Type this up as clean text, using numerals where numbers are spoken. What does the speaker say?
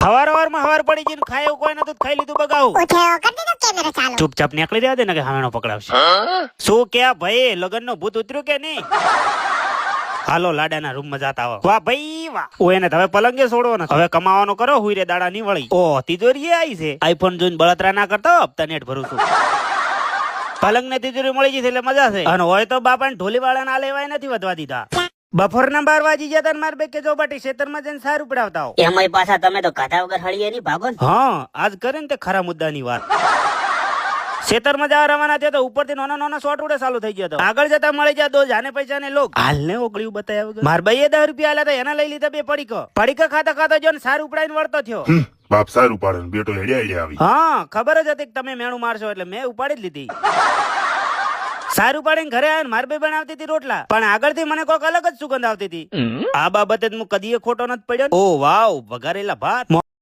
હવાર પડી જઈને ખાય એવું કોઈ નતું ખાઈ લીધું બગાવું ચૂપચાપ નીકળી રહ્યા દે ને કે હામેણો પકડાવશે શું કે ભાઈ લગન નો ભૂત ઉતર્યું કે નહીં હાલો લાડાના રૂમ માં જાતા આવો વાહ ભાઈ વાહ ઓ એને હવે પલંગે છોડવો ને હવે કમાવાનો કરો હુઈ રે દાડા ની વળી ઓ તિજોરી આવી છે આઈફોન જોઈને બળતરા ના કરતો હપ્તા નેટ ભરું છું પલંગ ને તિજોરી મળી જશે એટલે મજા છે અને હોય તો બાપા ને ઢોલી વાળા ના લેવાય નથી વધવા દીધા બપોરના 12 વાગી જતા માર બે કે જો બાટી ખેતરમાં જઈને સારું પડાવતા એમાંય પાછા તમે તો ગાધા વગર હળીએ નહીં ભાગો ને. હા આજ કરે ને તે ખરા મુદ્દાની વાત ખેતરમાં જવા રવાના થયા તો ઉપરથી નાના શોર્ટ ઉડે ચાલુ થઈ ગયો હતો આગળ જતા મળી જાય દો જાને પૈસા ને લોક હાલ ને ઓગળ્યું બતાવ્યા વગર માર ભાઈએ 10 રૂપિયા આલ્યા હતા એના લઈ લીધા બે પડીકા ખાતા જો ને સારું ઉપડાઈને વળતો થયો બાપ સારું પાડે ને બેટો હેડિયા આવી હા ખબર જ હતી કે તમે મેણું મારશો એટલે મેં ઉપાડી જ લીધી સારું પાડીને ઘરે આવીને માર બે બનાવતી હતી રોટલા પણ આગળથી મને કોઈક અલગ જ સુગંધ આવતી હતી આ બાબતે હું કદીએ ખોટો નથી પડ્યો ઓ વાવ વઘારેલા ભાત